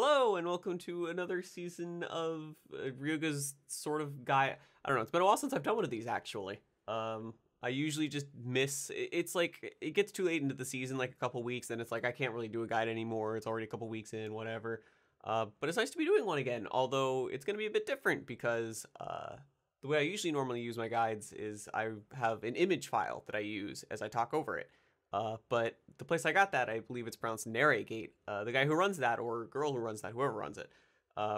Hello and welcome to another season of Ryoga's sort of guy. I don't know. It's been a while since I've done one of these actually. I usually just miss. It's like it gets too late into the season, like a couple weeks, and it's like I can't really do a guide anymore. It's already a couple weeks in, whatever. But it's nice to be doing one again. Although it's gonna be a bit different because the way I usually normally use my guides is I have an image file that I use as I talk over it. But the place I got that, I believe it's pronounced Neregate. The guy who runs that, or girl who runs that, whoever runs it,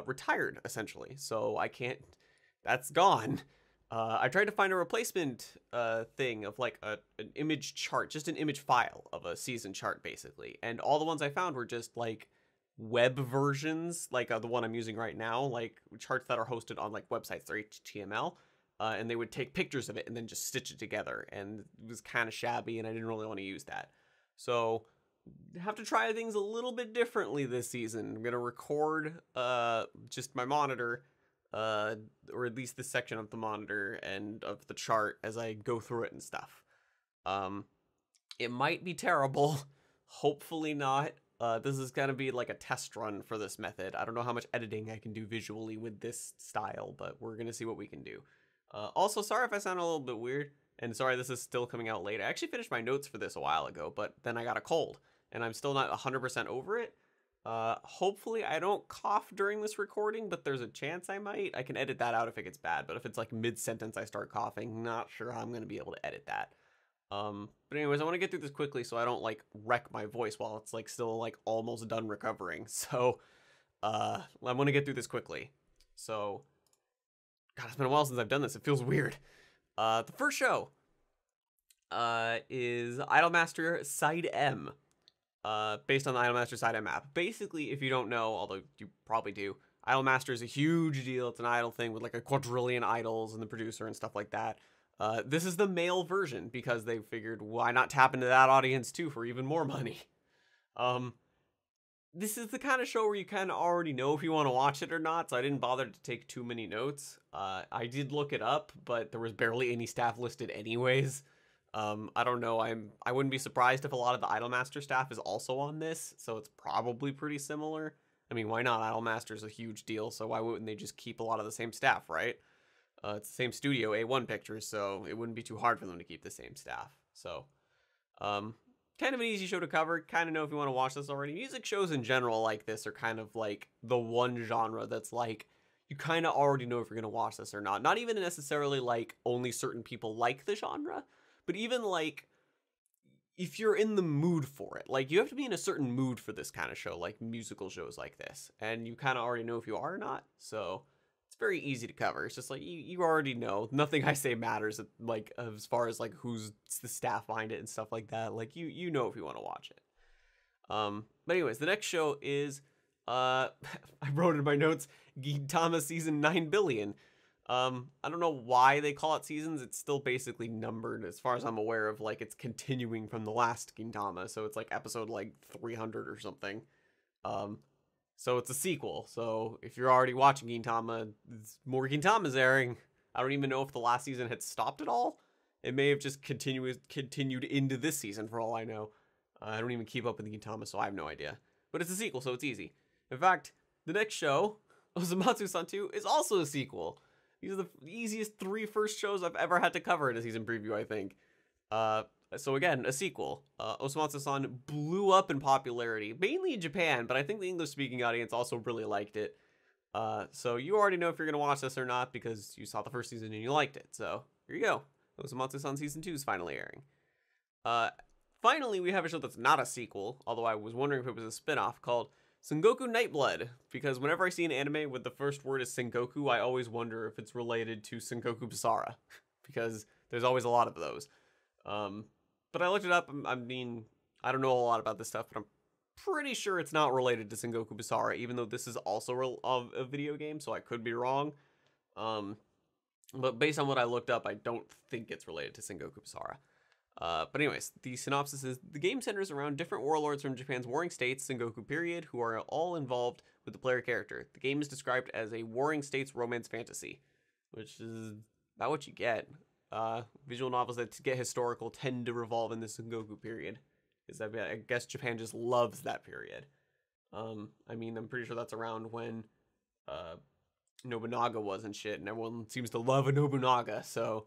retired essentially. So I can't. That's gone. I tried to find a replacement thing of like an image chart, just an image file of a season chart basically, and all the ones I found were just like web versions, like the one I'm using right now, like charts that are hosted on like websites. They're HTML. And they would take pictures of it and then just stitch it together, and it was kind of shabby, and I didn't really want to use that. So have to try things a little bit differently this season. I'm gonna record just my monitor, or at least this section of the monitor and of the chart as I go through it and stuff. It might be terrible. Hopefully not. This is gonna be like a test run for this method. I don't know how much editing I can do visually with this style, but we're gonna see what we can do. Also, sorry if I sound a little bit weird, and sorry this is still coming out late. I actually finished my notes for this a while ago, but then I got a cold, and I'm still not 100% over it. Hopefully I don't cough during this recording, but there's a chance I might. I can edit that out if it gets bad, but if it's like mid-sentence I start coughing, not sure how I'm going to be able to edit that. But anyways, I want to get through this quickly so I don't like wreck my voice while it's like still like almost done recovering. So, I want to get through this quickly. So, God, it's been a while since I've done this. It feels weird. The first show is Idolmaster Side M, based on the Idolmaster Side M app. Basically, if you don't know, although you probably do, Idolmaster is a huge deal. It's an idol thing with like a quadrillion idols and the producer and stuff like that. This is the male version because they figured, why not tap into that audience too for even more money? This is the kind of show where you kind of already know if you want to watch it or not, so I didn't bother to take too many notes. I did look it up, but there was barely any staff listed anyways. I don't know, I wouldn't be surprised if a lot of the Idolmaster staff is also on this, so it's probably pretty similar. I mean, why not? Idolmaster is a huge deal, so why wouldn't they just keep a lot of the same staff, right? It's the same studio, A1 Pictures, so it wouldn't be too hard for them to keep the same staff. So, kind of an easy show to cover. Kind of know if you want to watch this already. Music shows in general like this are kind of like the one genre that's like, you kind of already know if you're going to watch this or not. Not even necessarily like only certain people like the genre, but even like if you're in the mood for it. Like you have to be in a certain mood for this kind of show, like musical shows like this. And you kind of already know if you are or not. So it's very easy to cover. It's just like you already know. Nothing I say matters, like as far as like who's the staff behind it and stuff like that. Like you know if you want to watch it. But anyways, the next show is I wrote in my notes, Gintama season 9 billion. I don't know why they call it seasons. It's still basically numbered as far as I'm aware of, like it's continuing from the last Gintama, so it's like episode like 300 or something. So it's a sequel. So if you're already watching Gintama, more Gintama's airing. I don't even know if the last season had stopped at all. It may have just continued into this season for all I know. I don't even keep up with Gintama, so I have no idea. But it's a sequel, so it's easy. In fact, the next show, Osamatsu-san 2, is also a sequel. These are the easiest 3 first shows I've ever had to cover in a season preview, I think. So again, a sequel. Osamatsu-san blew up in popularity, mainly in Japan, but I think the English-speaking audience also really liked it. So you already know if you're going to watch this or not because you saw the first season and you liked it. So here you go. Osamatsu-san Season 2 is finally airing. Finally, we have a show that's not a sequel, although I was wondering if it was a spin-off, called Sengoku Nightblood, because whenever I see an anime with the first word is Sengoku, I always wonder if it's related to Sengoku Basara, because there's always a lot of those. But I looked it up. I mean, I don't know a lot about this stuff, but I'm pretty sure it's not related to Sengoku Basara, even though this is also a video game, so I could be wrong. But based on what I looked up, I don't think it's related to Sengoku Basara. But anyways, the synopsis is, the game centers around different warlords from Japan's warring states, Sengoku period, who are all involved with the player character. The game is described as a warring states romance fantasy, which is about what you get. Visual novels that get historical tend to revolve in the Sengoku period, because I guess Japan just loves that period. I mean, I'm pretty sure that's around when uh, Nobunaga was and shit, and everyone seems to love a Nobunaga, so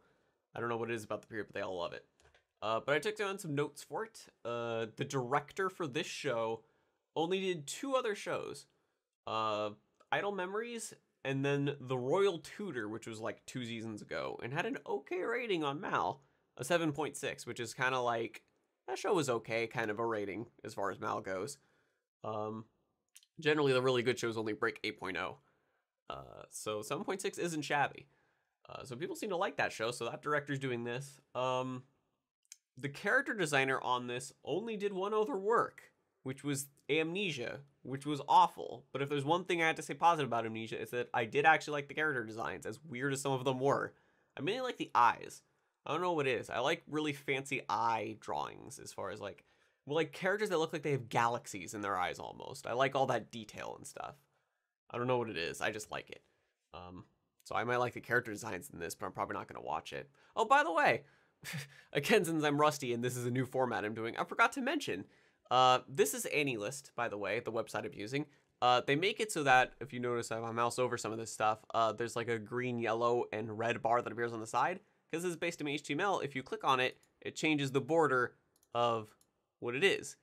I don't know what it is about the period, but they all love it. But I took down some notes for it. The director for this show only did 2 other shows. Idle Memories, and then The Royal Tutor, which was like 2 seasons ago, and had an okay rating on Mal, a 7.6, which is kind of like, that show was okay, kind of a rating as far as Mal goes. Generally, the really good shows only break 8.0. So 7.6 isn't shabby. So people seem to like that show, so that director's doing this. The character designer on this only did 1 other work, which was Amnesia, which was awful. But if there's one thing I had to say positive about Amnesia, it's that I did actually like the character designs, as weird as some of them were. I mainly like the eyes. I don't know what it is. I like really fancy eye drawings as far as like, well, like characters that look like they have galaxies in their eyes almost. I like all that detail and stuff. I don't know what it is. I just like it. So I might like the character designs in this, but I'm probably not going to watch it. Oh, by the way, again, since I'm rusty and this is a new format I'm doing, I forgot to mention, this is Anilist, by the way, the website I'm using. They make it so that, if you notice I have my mouse over some of this stuff, there's like a green, yellow, and red bar that appears on the side. Because this is based in HTML, if you click on it, it changes the border of what it is.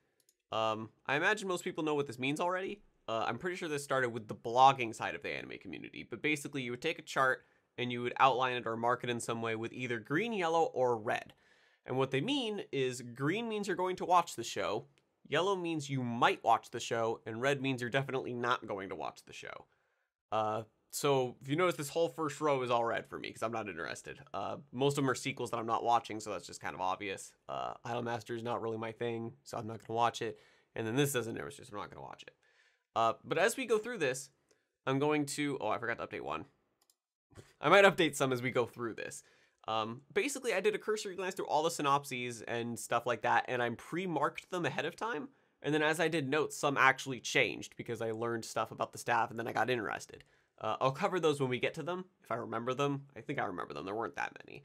I imagine most people know what this means already. I'm pretty sure this started with the blogging side of the anime community, but basically you would take a chart and you would outline it or mark it in some way with either green, yellow, or red. And what they mean is green means you're going to watch the show, yellow means you might watch the show, and red means you're definitely not going to watch the show. So if you notice, this whole first row is all red for me because I'm not interested. Most of them are sequels that I'm not watching, so that's just kind of obvious. Idol Master is not really my thing, so I'm not going to watch it. And then this doesn't interest me, so I'm not going to watch it. But as we go through this, I'm going to... Oh, I forgot to update 1. I might update some as we go through this. Basically, I did a cursory glance through all the synopses and stuff like that, and I pre-marked them ahead of time. And then as I did notes, some actually changed because I learned stuff about the staff and then I got interested. I'll cover those when we get to them, if I remember them. I think I remember them. There weren't that many.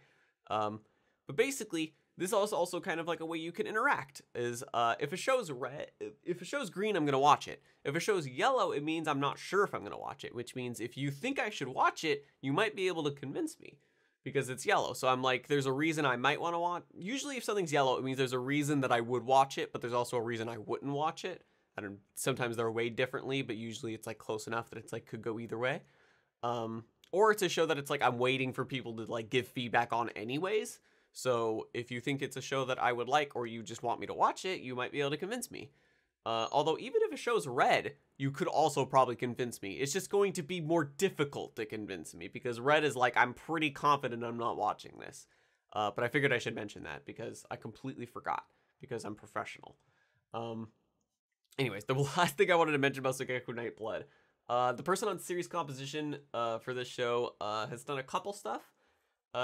But basically, this is also kind of like a way you can interact. Is if a show's red, if a show's green, I'm gonna watch it. If a show's yellow, it means I'm not sure if I'm gonna watch it. Which means if you think I should watch it, you might be able to convince me because it's yellow. So I'm like, there's a reason I might want to watch. Usually, if something's yellow, it means there's a reason that I would watch it, but there's also a reason I wouldn't watch it. I don't. Sometimes they're weighed differently, but usually it's like close enough that it's like could go either way. Or it's a show that it's like I'm waiting for people to like give feedback on anyways. So if you think it's a show that I would like, or you just want me to watch it, you might be able to convince me. Although even if a show's red, you could also probably convince me. It's just going to be more difficult to convince me because red is like, I'm pretty confident I'm not watching this. But I figured I should mention that because I completely forgot because I'm professional. Anyways, the last thing I wanted to mention about Tsukibro Nightblood. The person on series composition for this show has done a couple stuff.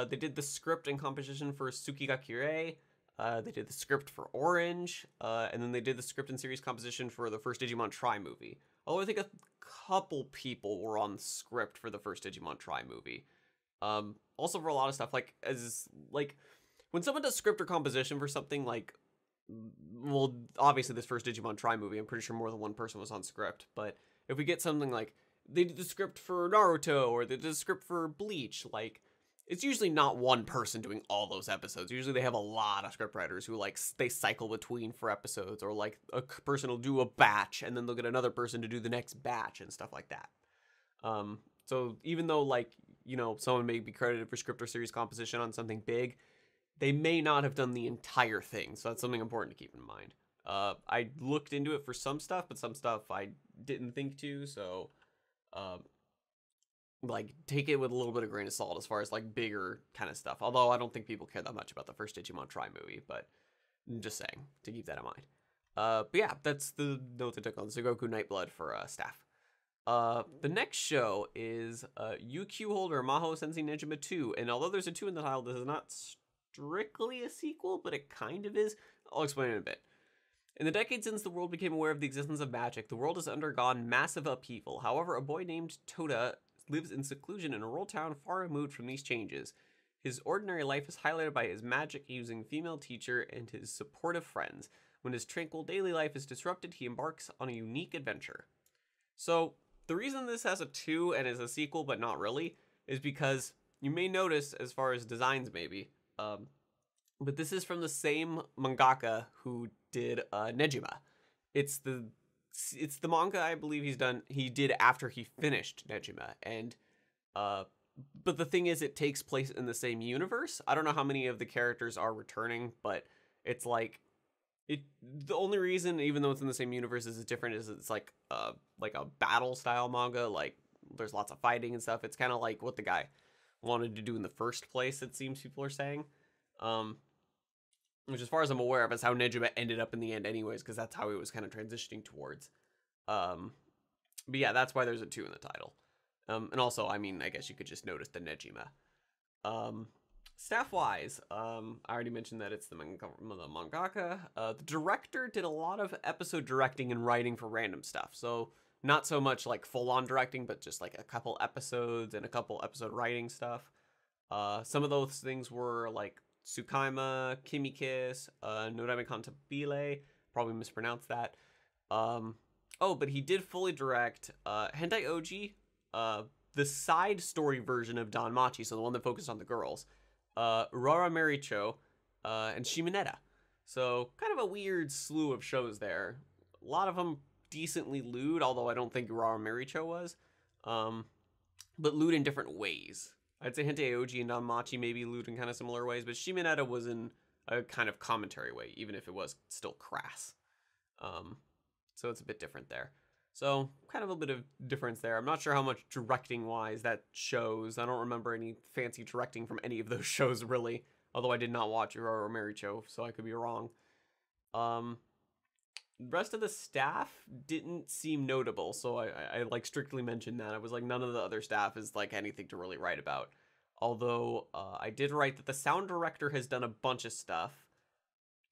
They did the script and composition for Tsukigakure. They did the script for Orange. And then they did the script and series composition for the first Digimon Tri movie. Although I think a couple people were on the script for the first Digimon Tri movie. Also for a lot of stuff, like when someone does script or composition for something like, well, obviously this first Digimon Tri movie, I'm pretty sure more than one person was on script, but if we get something like they did the script for Naruto or they did the script for Bleach, like it's usually not one person doing all those episodes. Usually they have a lot of scriptwriters who like they cycle between for episodes, or like a person will do a batch and then they'll get another person to do the next batch and stuff like that. So even though like, you know, someone may be credited for script or series composition on something big, they may not have done the entire thing. So that's something important to keep in mind. I looked into it for some stuff, but some stuff I didn't think to, so like take it with a little bit of grain of salt as far as like bigger kind of stuff. Although I don't think people care that much about the first Digimon Tri movie, but I'm just saying to keep that in mind. But yeah, that's the notes I took on Goku Nightblood for staff. The next show is UQ Holder Maho Sensei Nejima 2, and although there's a 2 in the title, this is not strictly a sequel, but it kind of is. I'll explain it in a bit. In the decades since the world became aware of the existence of magic, the world has undergone massive upheaval. However, a boy named Toda lives in seclusion in a rural town far removed from these changes. His ordinary life is highlighted by his magic-using female teacher and his supportive friends. When his tranquil daily life is disrupted, he embarks on a unique adventure. So, the reason this has a 2 and is a sequel, but not really, is because you may notice, as far as designs maybe, but this is from the same mangaka who did Nejima. It's the manga I believe he did after he finished Nejima, and but the thing is, it takes place in the same universe. I don't know how many of the characters are returning, but it's like the only reason, even though it's in the same universe, is different is it's like a battle style manga. Like there's lots of fighting and stuff. It's kind of like what the guy wanted to do in the first place. It seems people are saying, which as far as I'm aware of is how Nejima ended up in the end, anyways, because that's how he was kind of transitioning towards. But yeah, that's why there's a 2 in the title. And also, I mean, I guess you could just notice the Nejima. Staff-wise, I already mentioned that it's the mangaka. The director did a lot of episode directing and writing for random stuff. So not so much like full-on directing, but just like a couple episodes and a couple episode writing stuff. Some of those things were like Tsukaima, Kimi Kiss, Norame Cantabile. Probably mispronounced that. Oh, but he did fully direct Hentai Oji, the side story version of Danmachi, so the one that focused on the girls, Rara Maricho, and Shimonetta. So kind of a weird slew of shows there. A lot of them decently lewd, although I don't think Rara Maricho was. But lewd in different ways. I'd say Hentai Oji and Danmachi maybe lewd in kind of similar ways, but Shimonetta was in a kind of commentary way, even if it was still crass. So it's a bit different there. So kind of a bit of difference there. I'm not sure how much directing wise that shows. I don't remember any fancy directing from any of those shows really, although I did not watch Rara Maricho, so I could be wrong. The rest of the staff didn't seem notable, so I like strictly mentioned that. I was like, none of the other staff is like anything to really write about. Although I did write that the sound director has done a bunch of stuff.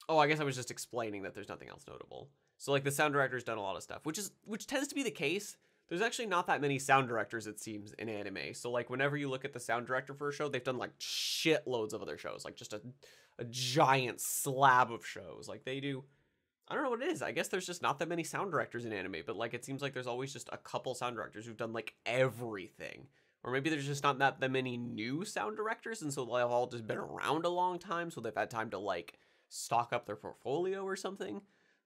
Oh, I guess I was just explaining that there's nothing else notable. So like the sound director's done a lot of stuff, which tends to be the case. There's actually not that many sound directors, it seems, in anime. So like whenever you look at the sound director for a show, they've done like shitloads of other shows, like just a giant slab of shows. Like they do, I don't know what it is. I guess there's just not that many sound directors in anime, but like it seems like there's always just a couple sound directors who've done like everything. Or maybe there's just not that many new sound directors, and so they've all just been around a long time, so they've had time to like stock up their portfolio or something.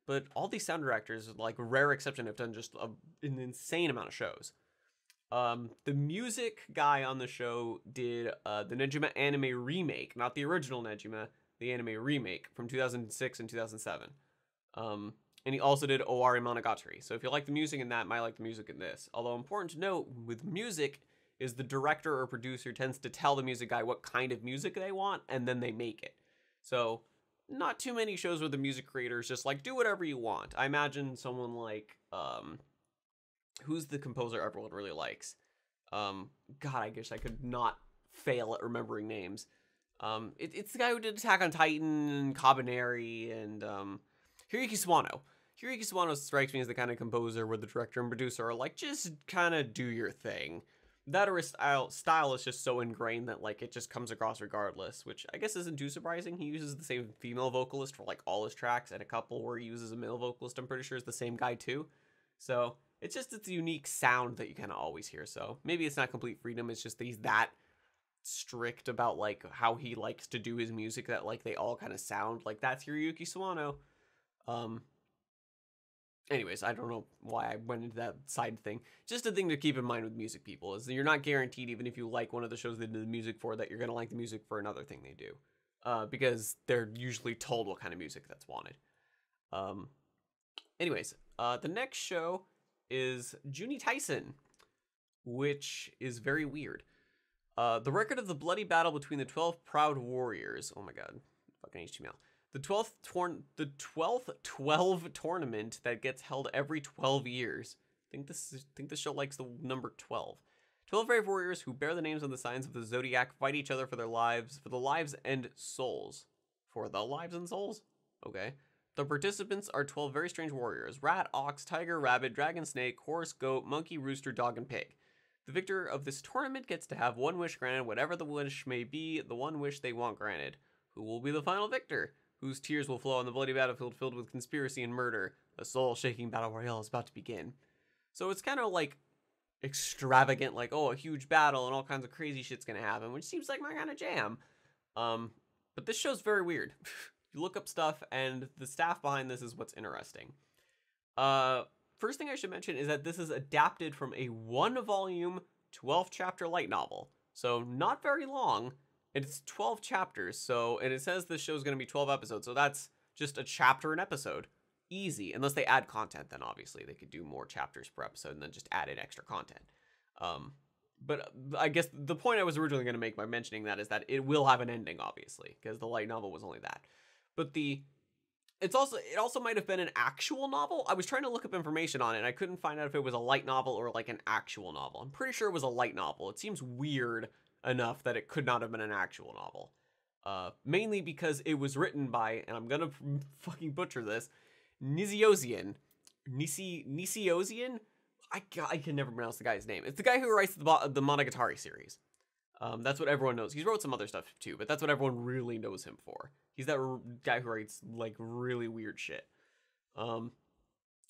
But all these sound directors, like rare exception, have done just an insane amount of shows. The music guy on the show did the Nejima anime remake, not the original Nejima, the anime remake from 2006 and 2007. And he also did Owari Monogatari. So if you like the music in that, might like the music in this. Although important to note, with music, is the director or producer tends to tell the music guy what kind of music they want, and then they make it. So not too many shows where the music creator is just like, do whatever you want. I imagine someone like, who's the composer everyone really likes? God, I guess I could not fail at remembering names. It's the guy who did Attack on Titan and Kabaneri and Hiroyuki Sawano. Hiroyuki Sawano strikes me as the kind of composer where the director and producer are like, just kind of do your thing. That or his style is just so ingrained that like it just comes across regardless, which I guess isn't too surprising. He uses the same female vocalist for like all his tracks, and a couple where he uses a male vocalist, I'm pretty sure, is the same guy too. So it's a unique sound that you kind of always hear. So maybe it's not complete freedom, it's just that he's that strict about like how he likes to do his music that like they all kind of sound like that's Hiroyuki Sawano. Anyways, I don't know why I went into that side thing. Just a thing to keep in mind with music people is that you're not guaranteed, even if you like one of the shows they did the music for, that you're going to like the music for another thing they do. Because they're usually told what kind of music that's wanted. Anyways, the next show is Junyoti Tyson, which is very weird. The record of the bloody battle between the 12 proud warriors. Oh my god. Fucking HTML. The 12th 12 tournament that gets held every 12 years. I think this show likes the number 12. 12 brave warriors who bear the names and the signs of the zodiac fight each other for the lives and souls. For the lives and souls? Okay. The participants are 12 very strange warriors: rat, ox, tiger, rabbit, dragon, snake, horse, goat, monkey, rooster, dog, and pig. The victor of this tournament gets to have one wish granted, whatever the wish may be, the one wish they want granted. Who will be the final victor? whose tears will flow on the bloody battlefield filled with conspiracy and murder. A soul-shaking battle royale is about to begin. So it's kind of like extravagant, like, oh, a huge battle and all kinds of crazy shit's gonna happen, which seems like my kind of jam. But this show's very weird. You look up stuff, and the staff behind this is what's interesting. First thing I should mention is that this is adapted from a 1-volume, 12-chapter light novel. So not very long. It's 12 chapters, so, and it says this show's going to be 12 episodes, so that's just a chapter an episode. Easy, unless they add content, then obviously they could do more chapters per episode and then just add in extra content. But I guess the point I was originally going to make by mentioning that is that it will have an ending, obviously, because the light novel was only that. But it also might have been an actual novel. I was trying to look up information on it, and I couldn't find out if it was a light novel or like an actual novel. I'm pretty sure it was a light novel. It seems weird enough that it could not have been an actual novel. Mainly because it was written by, and I'm gonna fucking butcher this, Niziosian. Niziosian? I can never pronounce the guy's name. It's the guy who writes the Monogatari series. That's what everyone knows. He's wrote some other stuff too, but that's what everyone really knows him for. He's that guy who writes like really weird shit. And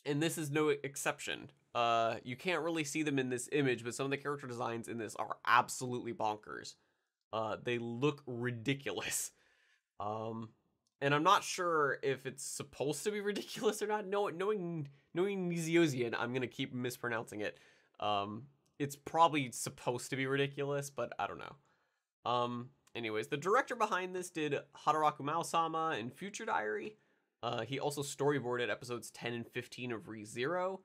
this is no exception. You can't really see them in this image, but some of the character designs in this are absolutely bonkers. They look ridiculous. And I'm not sure if it's supposed to be ridiculous or not. Knowing Niziosian, I'm gonna keep mispronouncing it. It's probably supposed to be ridiculous, but I don't know. Anyways, the director behind this did Hataraku Mao-sama and Future Diary. He also storyboarded episodes 10 and 15 of Re:Zero,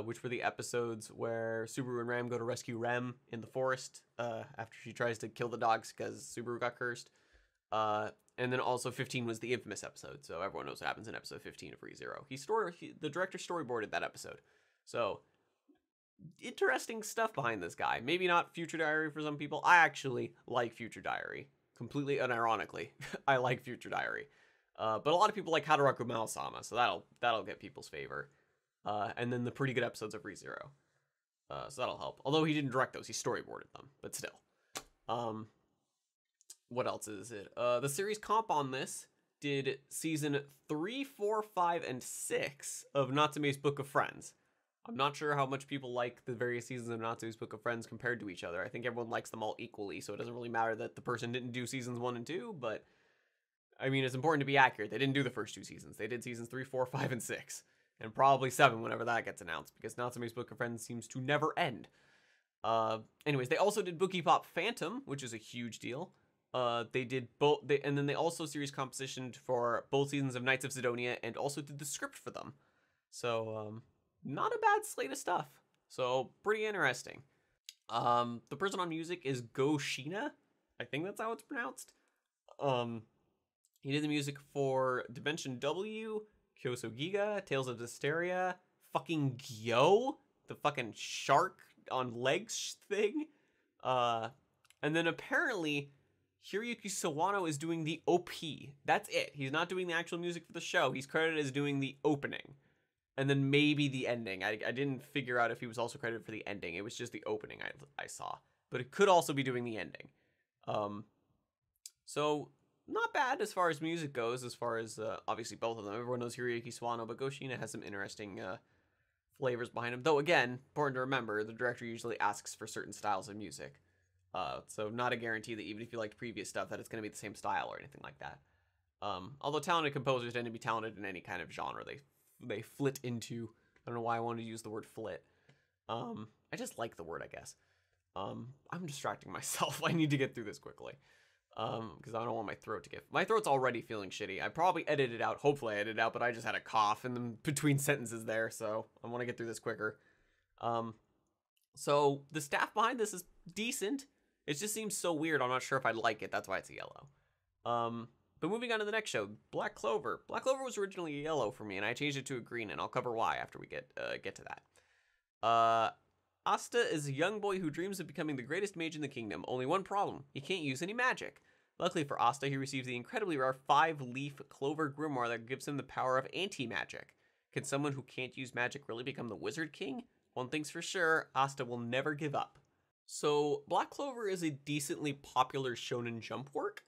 which were the episodes where Subaru and Ram go to rescue Rem in the forest after she tries to kill the dogs because Subaru got cursed. And then also 15 was the infamous episode, so everyone knows what happens in episode 15 of Re:Zero. The director storyboarded that episode. So, interesting stuff behind this guy. Maybe not Future Diary for some people. I actually like Future Diary. Completely unironically, I like Future Diary. But a lot of people like Hataraku Mao-sama, so that'll get people's favor. And then the pretty good episodes of Re:Zero. So that'll help. Although he didn't direct those, he storyboarded them, but still. What else is it? The series comp on this did season 3, 4, 5, and 6 of Natsume's Book of Friends. I'm not sure how much people like the various seasons of Natsume's Book of Friends compared to each other. I think everyone likes them all equally, so it doesn't really matter that the person didn't do seasons 1 and 2, but I mean, it's important to be accurate. They didn't do the first 2 seasons. They did seasons 3, 4, 5, and 6. And probably 7 whenever that gets announced, because Natsume's Book of Friends seems to never end. Anyways, they also did Bookie-Pop Phantom, which is a huge deal. They did both, and then they also series compositioned for both seasons of Knights of Sidonia, and also did the script for them. So, not a bad slate of stuff. So, pretty interesting. The person on music is Go Shina. I think that's how it's pronounced. He did the music for Dimension W, Kyoso Giga, Tales of Dysteria, fucking Gyo, the fucking shark on legs thing. And then apparently Hiroyuki Sawano is doing the OP. That's it. He's not doing the actual music for the show. He's credited as doing the opening. And then maybe the ending. I didn't figure out if he was also credited for the ending. It was just the opening I saw. But it could also be doing the ending. So, not bad as far as music goes, as far as, obviously, both of them. Everyone knows Hiroyuki Sawano, but Go Shina has some interesting flavors behind him. Though, again, important to remember, the director usually asks for certain styles of music. So not a guarantee that even if you liked previous stuff that it's going to be the same style or anything like that. Although talented composers tend to be talented in any kind of genre they flit into. I don't know why I wanted to use the word flit. I just like the word, I guess. I'm distracting myself. I need to get through this quickly. Because I don't want my throat to get... My throat's already feeling shitty. I probably edited it out. Hopefully I edited it out, but I just had a cough in the between sentences there, so I want to get through this quicker. So the staff behind this is decent. It just seems so weird. I'm not sure if I like it. That's why it's a yellow. But moving on to the next show, Black Clover. Black Clover was originally a yellow for me, and I changed it to a green, and I'll cover why after we get to that. Asta is a young boy who dreams of becoming the greatest mage in the kingdom. Only one problem: he can't use any magic. Luckily for Asta, he receives the incredibly rare 5-leaf clover grimoire that gives him the power of anti-magic. Can someone who can't use magic really become the Wizard King? One thing's for sure, Asta will never give up. So, Black Clover is a decently popular Shonen Jump work.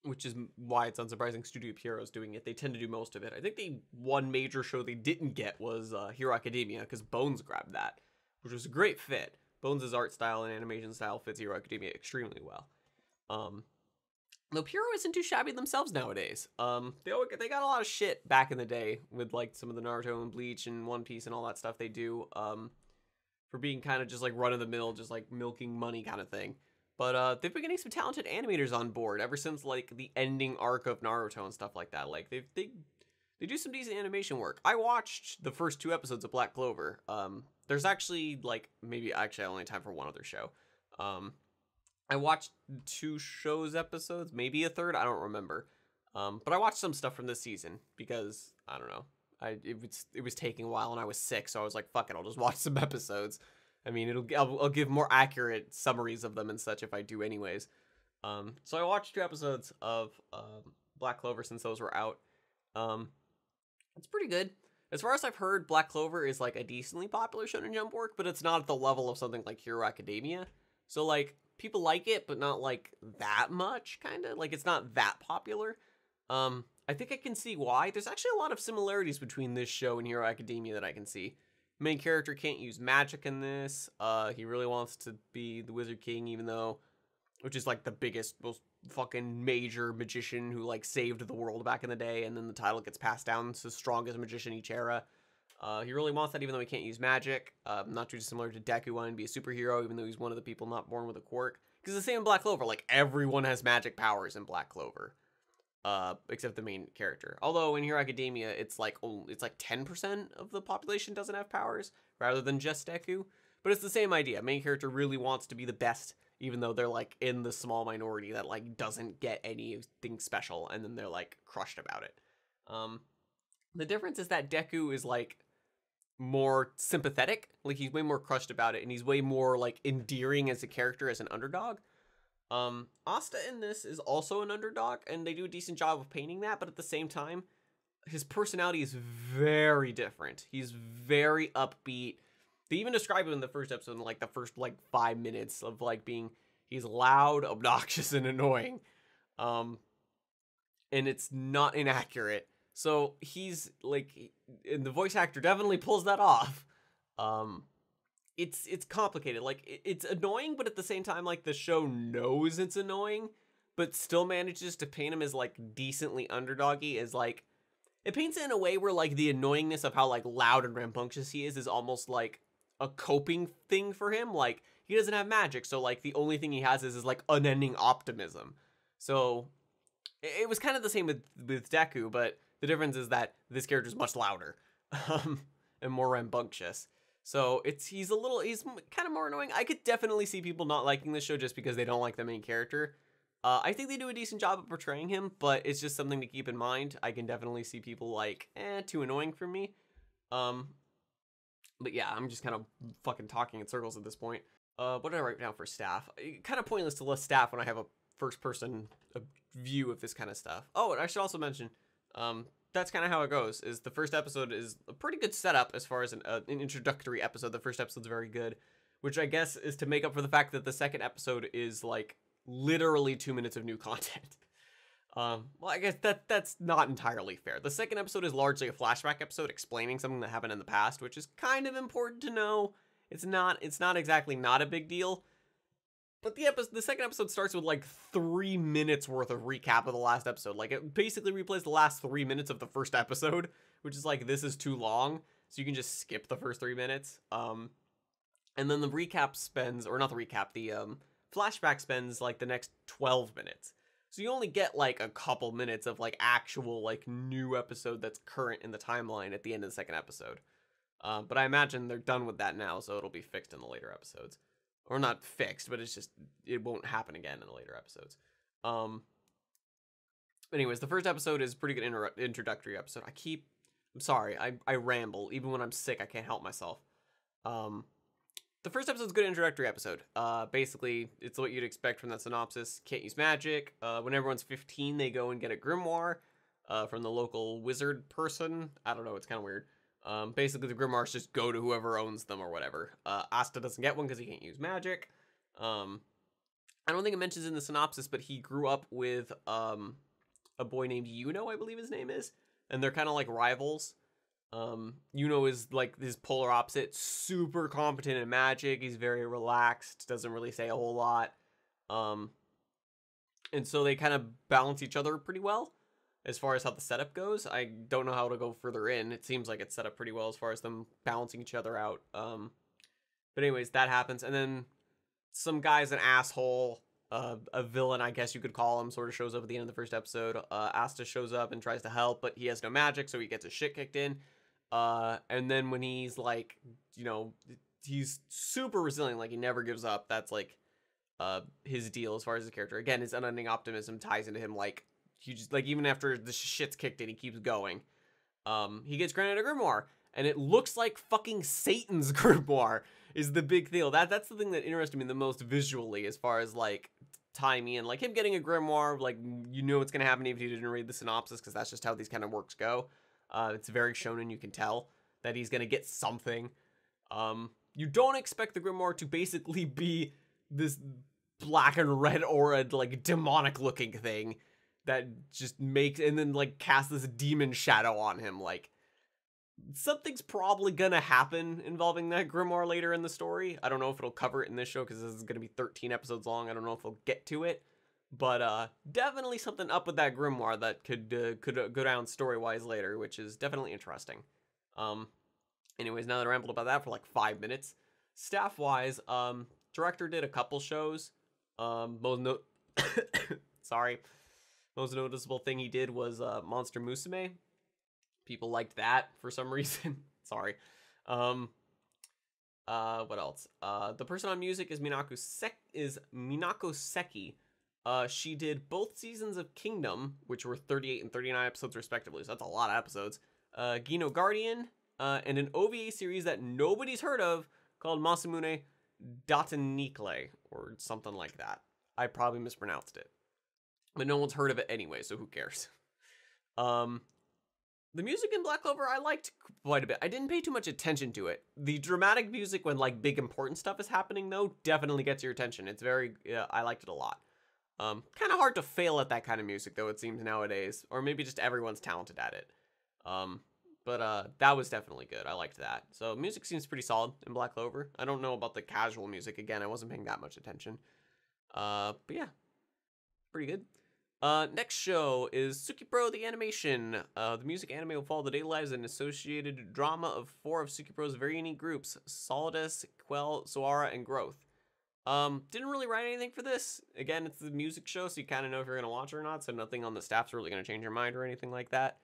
which is why it's unsurprising Studio Pierrot's doing it. They tend to do most of it. I think the one major show they didn't get was Hero Academia, because Bones grabbed that, which was a great fit. Bones' art style and animation style fits Hero Academia extremely well. Though Pierrot isn't too shabby themselves nowadays. They got a lot of shit back in the day with like some of the Naruto and Bleach and One Piece and all that stuff they do, for being kind of just like run of the mill, just like milking money kind of thing. But they've been getting some talented animators on board ever since like the ending arc of Naruto and stuff like that. Like they do some decent animation work. I watched the first 2 episodes of Black Clover. There's actually like I only have time for one other show. I watched 2 shows episodes, maybe a third, I don't remember. But I watched some stuff from this season because I don't know. It was taking a while and I was sick, so I was like, fuck it, I'll just watch some episodes. I mean, I'll give more accurate summaries of them and such if I do anyways. So I watched 2 episodes of Black Clover since those were out. It's pretty good. As far as I've heard, Black Clover is like a decently popular Shonen Jump work, but it's not at the level of something like Hero Academia. So like people like it, but not like that much, kind of. Like it's not that popular. I think I can see why. There's actually a lot of similarities between this show and Hero Academia that I can see. Main character can't use magic in this. He really wants to be the Wizard King, even though, which is like the biggest, most fucking major magician who like saved the world back in the day, and then the title gets passed down to strongest magician each era. He really wants that, even though he can't use magic. Not too dissimilar to Deku wanting to be a superhero, even though he's one of the people not born with a quirk. Because the same in Black Clover, like everyone has magic powers in Black Clover. Except the main character. Although in Hero Academia, it's like 10% of the population doesn't have powers, rather than just Deku. But it's the same idea. Main character really wants to be the best, even though they're like in the small minority that like doesn't get anything special, and then they're like crushed about it. The difference is that Deku is like more sympathetic, like he's way more crushed about it, and he's way more like endearing as a character, as an underdog. Asta in this is also an underdog, and they do a decent job of painting that, but at the same time, his personality is very different. He's very upbeat. They even describe him in the first episode, in like the first like 5 minutes of like he's loud, obnoxious, and annoying. And it's not inaccurate. So he's like, and the voice actor definitely pulls that off. It's complicated. Like it's annoying, but at the same time, like the show knows it's annoying, but still manages to paint him as like decently underdoggy. As like it paints it in a way where like the annoyingness of how like loud and rambunctious he is almost like a coping thing for him. Like he doesn't have magic, so like the only thing he has is like unending optimism. So it was kind of the same with Deku, but the difference is that this character is much louder, and more rambunctious. So he's kind of more annoying. I could definitely see people not liking this show just because they don't like the main character. I think they do a decent job of portraying him, but it's just something to keep in mind. I can definitely see people like, too annoying for me. But yeah, I'm just kind of fucking talking in circles at this point. What did I write down for staff? Kind of pointless to list staff when I have a first-person view of this kind of stuff. Oh, and I should also mention, that's kind of how it goes. Is the first episode is a pretty good setup as far as an introductory episode. The first episode's very good, which I guess is to make up for the fact that the second episode is like literally 2 minutes of new content. Well, I guess that's not entirely fair. The second episode is largely a flashback episode explaining something that happened in the past, which is kind of important to know. It's not exactly not a big deal. But the second episode starts with like 3 minutes worth of recap of the last episode. Like it basically replays the last 3 minutes of the first episode, which is like, this is too long, so you can just skip the first 3 minutes. And then the recap spends, or not the recap, the flashback spends like the next 12 minutes. So you only get like a couple minutes of like actual like new episode that's current in the timeline at the end of the second episode. But I imagine they're done with that now, so it'll be fixed in the later episodes. Or not fixed, but it's just, it won't happen again in the later episodes. Anyways, the first episode is a pretty good introductory episode. I'm sorry, I ramble. Even when I'm sick, I can't help myself. The first episode's a good introductory episode. Basically, it's what you'd expect from that synopsis. Can't use magic. When everyone's 15, they go and get a grimoire from the local wizard person. I don't know, it's kind of weird. Basically, the grimoires just go to whoever owns them or whatever. Asta doesn't get one because he can't use magic. And I don't think it mentions in the synopsis, but he grew up with a boy named Yuno, I believe his name is, and they're kind of like rivals. Yuno is like his polar opposite, super competent in magic. He's very relaxed, doesn't really say a whole lot. And so they kind of balance each other pretty well as far as how the setup goes. I don't know how to go further in. It seems like it's set up pretty well as far as them balancing each other out. But anyways, that happens. And then some guy's an asshole, a villain, I guess you could call him, sort of shows up at the end of the first episode. Asta shows up and tries to help, but he has no magic, so he gets his shit kicked in. And then when he's like, you know, he's super resilient, like he never gives up. That's like his deal as far as his character. Again, his unending optimism ties into him, like he just, like, even after the shit's kicked in, he keeps going. He gets granted a grimoire, and it looks like fucking Satan's grimoire is the big deal. That's the thing that interested me the most visually, as far as like tying me in. Like him getting a grimoire, like, you know what's gonna happen if you didn't read the synopsis, because that's just how these kind of works go. It's very shonen, you can tell that he's gonna get something. You don't expect the grimoire to basically be this black and red aura, like demonic looking thing that just makes, and then like casts this demon shadow on him. Like, something's probably gonna happen involving that grimoire later in the story. I don't know if it'll cover it in this show, because this is gonna be 13 episodes long. I don't know if we'll get to it, but definitely something up with that grimoire that could go down story-wise later, which is definitely interesting. Anyways, now that I rambled about that for like 5 minutes, staff-wise, director did a couple shows. Most noticeable thing he did was Monster Musume. People liked that for some reason. Sorry. What else? The person on music is Minako Seki. She did both seasons of Kingdom, which were 38 and 39 episodes respectively, so that's a lot of episodes. Gino Guardian, and an OVA series that nobody's heard of called Masamune Datanikle, or something like that. I probably mispronounced it, but no one's heard of it anyway, so who cares? The music in Black Clover I liked quite a bit. I didn't pay too much attention to it. The dramatic music when like big important stuff is happening though definitely gets your attention. It's very, I liked it a lot. Kind of hard to fail at that kind of music though, it seems nowadays, or maybe just everyone's talented at it. But that was definitely good. I liked that. So music seems pretty solid in Black Clover. I don't know about the casual music. Again, I wasn't paying that much attention. But yeah, pretty good. Next show is Tsukibro the animation. The music anime will follow the daily lives and associated drama of 4 of Tsukibro's very unique groups: Solidus, Quell, Soara, and Growth. Didn't really write anything for this. Again, it's the music show, so you kind of know if you're gonna watch it or not, so nothing on the staff's really gonna change your mind or anything like that.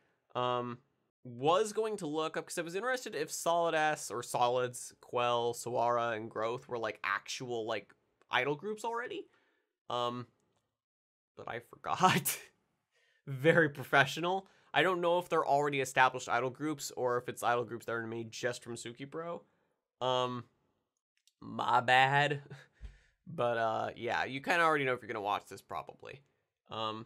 Was going to look up, because I was interested if Solidus, or Solids, Quell, Soara, and Growth were like actual like idol groups already. But I forgot. Very professional. I don't know if they're already established idol groups or if it's idol groups that are made just from Tsukibro. My bad. But yeah, you kind of already know if you're gonna watch this probably. I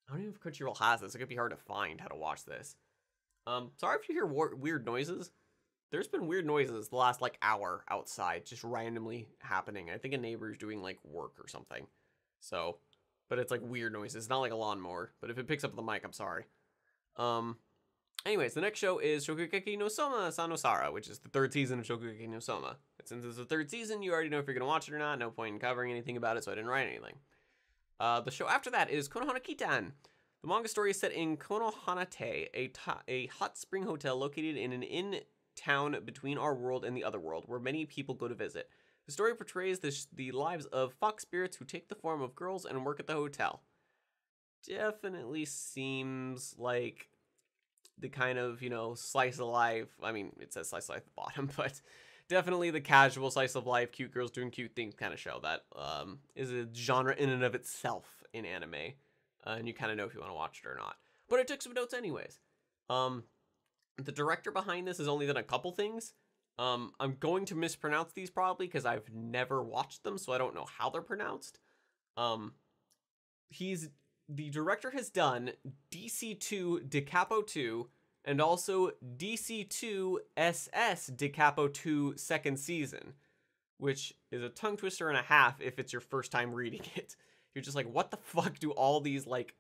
don't even know if Crunchyroll has this. It could be hard to find how to watch this. Sorry if you hear weird noises. There's been weird noises the last like hour outside, just randomly happening. I think a neighbor's doing like work or something. So, but it's like weird noises. It's not like a lawnmower, but if it picks up the mic, I'm sorry. Anyways, the next show is Shokugeki no Souma Sanosara, which is the 3rd season of Shokugeki no Souma. But since it's the 3rd season, you already know if you're going to watch it or not. No point in covering anything about it, so I didn't write anything. The show after that is Konohana Kitan. The manga story is set in Konohanate, a hot spring hotel located in an in-town between our world and the other world, where many people go to visit. The story portrays the lives of fox spirits who take the form of girls and work at the hotel. Definitely seems like the kind of, you know, slice of life. I mean, it says slice of life at the bottom, but definitely the casual slice of life, cute girls doing cute things kind of show that is a genre in and of itself in anime. And you kind of know if you want to watch it or not. But I took some notes anyways. The director behind this has only done a couple things. I'm going to mispronounce these probably because I've never watched them, so I don't know how they're pronounced. The director has done DC2 Decapo 2 and also DC2 SS Decapo 2 2nd season. which is a tongue twister and a half if it's your first time reading it. You're just like, what the fuck do all these, like,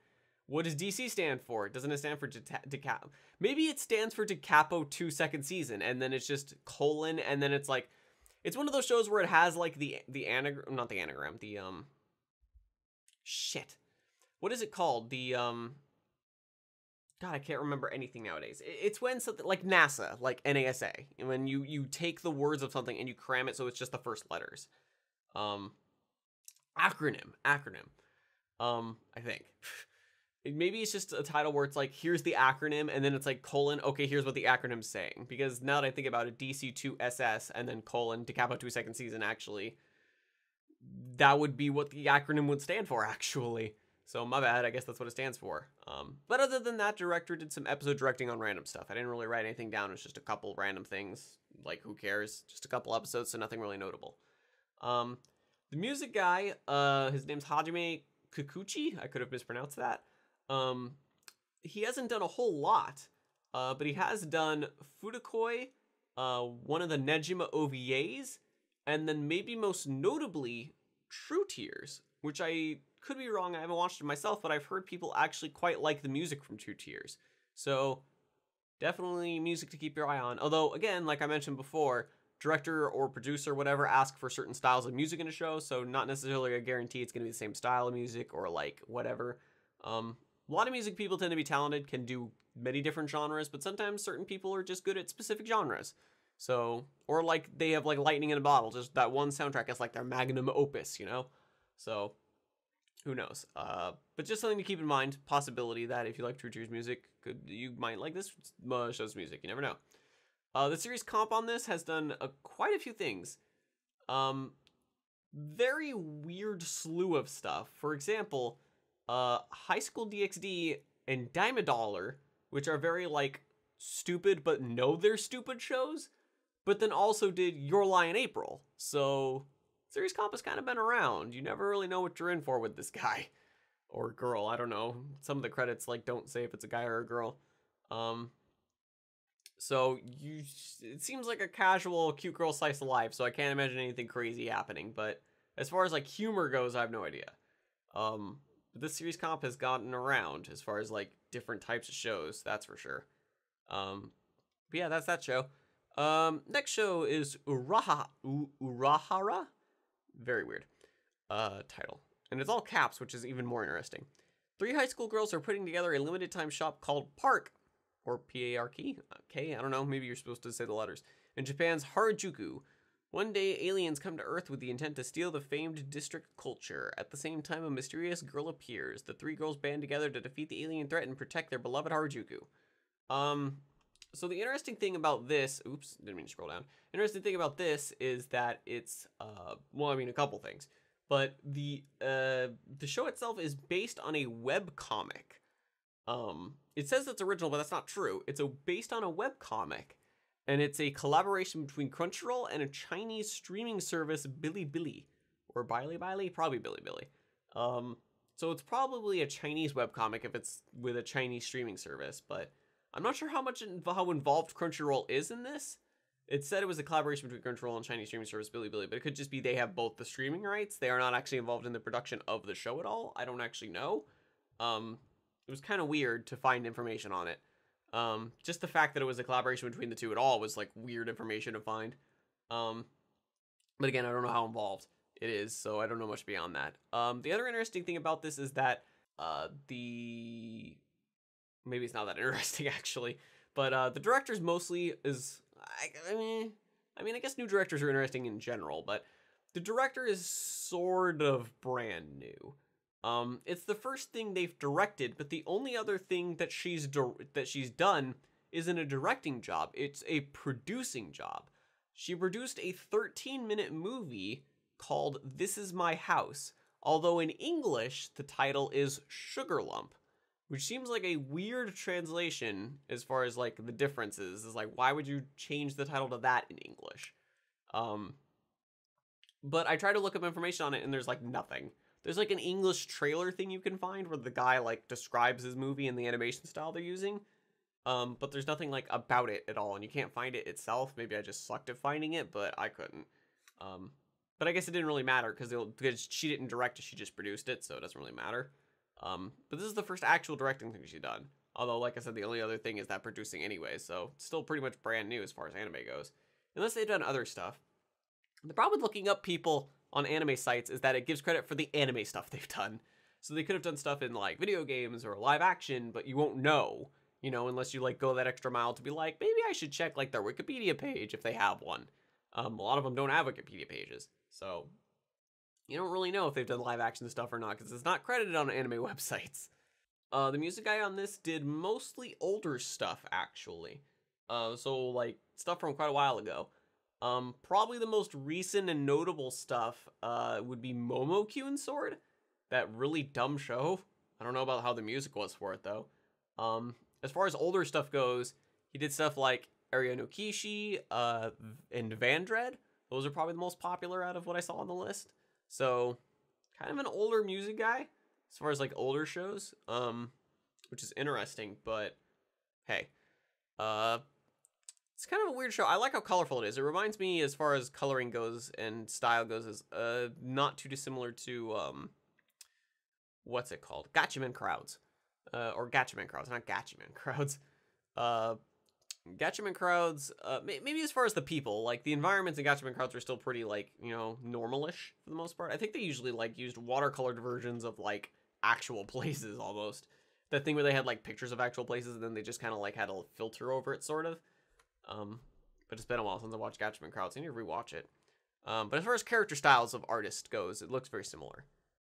what does DC stand for? Doesn't it stand for Decap? Maybe it stands for Decapo 2 second season, and then it's just colon, and then it's like, it's one of those shows where it has like the anagram, not the anagram, the shit. What is it called? The God, I can't remember anything nowadays. It's when something like NASA, like NASA, when you take the words of something and you cram it so it's just the first letters. Acronym. I think. Maybe it's just a title where it's like, here's the acronym, and then it's like colon, okay, here's what the acronym's saying. Because now that I think about it, DC2SS and then colon, Decapo 2 second season, actually, that would be what the acronym would stand for, actually. So my bad, I guess that's what it stands for. But other than that, director did some episode directing on random stuff. I didn't really write anything down, it's just a couple random things. Like, who cares? Just a couple episodes, so nothing really notable. The music guy, his name's Hajime Kikuchi. I could have mispronounced that. He hasn't done a whole lot, but he has done Fudokoi, one of the Nejima OVAs, and then maybe most notably True Tears, which I could be wrong, I haven't watched it myself, but I've heard people actually quite like the music from True Tears. So definitely music to keep your eye on. Although, again, like I mentioned before, director or producer, whatever, ask for certain styles of music in a show, so not necessarily a guarantee it's going to be the same style of music or like whatever. A lot of music people tend to be talented, can do many different genres, but sometimes certain people are just good at specific genres. So, or like they have like lightning in a bottle, just that one soundtrack is like their magnum opus, you know? So, who knows? But just something to keep in mind, possibility that if you like True Tears music, you might like this show's music, you never know. The series comp on this has done quite a few things. Very weird slew of stuff. For example, High School DxD and Dime a Dollar, which are very like stupid but know they're stupid shows, but then also did Your Lie in April. So series comp has kind of been around. You never really know what you're in for with this guy or girl. I don't know. Some of the credits like don't say if it's a guy or a girl. So it seems like a casual cute girl slice of life. So I can't imagine anything crazy happening. But as far as like humor goes, I have no idea. This series comp has gotten around as far as like different types of shows, that's for sure. But yeah, that's that show. Next show is Raha Raha. Very weird title, and it's all caps, which is even more interesting. 3 high school girls are putting together a limited time shop called Park, or P-A-R-K. Okay, I don't know. Maybe you're supposed to say the letters. In Japan's Harajuku. One day, aliens come to Earth with the intent to steal the famed district culture. At the same time, a mysterious girl appears. The 3 girls band together to defeat the alien threat and protect their beloved Harajuku. So the interesting thing about this... Oops, didn't mean to scroll down. Interesting thing about this is that it's... well, I mean, a couple things. But the show itself is based on a webcomic. It says it's original, but that's not true. It's based on a webcomic. And it's a collaboration between Crunchyroll and a Chinese streaming service, Bilibili. Or Bilibili? Probably Bilibili. So it's probably a Chinese webcomic if it's with a Chinese streaming service. But I'm not sure how involved Crunchyroll is in this. It said it was a collaboration between Crunchyroll and Chinese streaming service Bilibili. But it could just be they have both the streaming rights. They are not actually involved in the production of the show at all. I don't actually know. It was kind of weird to find information on it. Just the fact that it was a collaboration between the two at all was like weird information to find. But again, I don't know how involved it is, so I don't know much beyond that. The other interesting thing about this is that maybe it's not that interesting actually, but the directors mostly is I mean I guess new directors are interesting in general, but the director is sort of brand new. It's the first thing they've directed, but the only other thing that she's done isn't a directing job. It's a producing job. She produced a 13-minute movie called This Is My House, although in English, the title is Sugar Lump, which seems like a weird translation as far as like the differences. Is like, why would you change the title to that in English? But I tried to look up information on it and there's like nothing. There's like an English trailer thing you can find where the guy like describes his movie and the animation style they're using. But there's nothing like about it at all, and you can't find it itself. Maybe I just sucked at finding it, but I couldn't. But I guess it didn't really matter because she didn't direct it, she just produced it, so it doesn't really matter. But this is the first actual directing thing she's done. Although, like I said, the only other thing is that producing anyway, so still pretty much brand new as far as anime goes. Unless they've done other stuff. The problem with looking up people on anime sites is that it gives credit for the anime stuff they've done. So they could have done stuff in like video games or live action, but you won't know, you know, unless you like go that extra mile to be like, maybe I should check like their Wikipedia page if they have one. A lot of them don't have Wikipedia pages, so you don't really know if they've done live action stuff or not because it's not credited on anime websites. The music guy on this did mostly older stuff, actually. So, like, stuff from quite a while ago. Probably the most recent and notable stuff would be Momo Sword. That really dumb show. I don't know about how the music was for it, though. As far as older stuff goes, he did stuff like Area no Kishi and Vandred. Those are probably the most popular out of what I saw on the list. So, kind of an older music guy. As far as like older shows, which is interesting, but hey, it's kind of a weird show. I like how colorful it is. It reminds me, as far as coloring goes and style goes, is not too dissimilar to what's it called? Gatchaman Crowds, or Gatchaman Crowds, not Gatchaman Crowds. Gatchaman Crowds, maybe as far as the people, like the environments in Gatchaman Crowds are still pretty like, you know, normalish for the most part. I think they usually like used watercolored versions of like actual places almost. That thing where they had like pictures of actual places and then they just kind of like had a filter over it, sort of. But it's been a while since I watched Gatchaman Crowds. I need to rewatch it. But as far as character styles of artists goes, it looks very similar.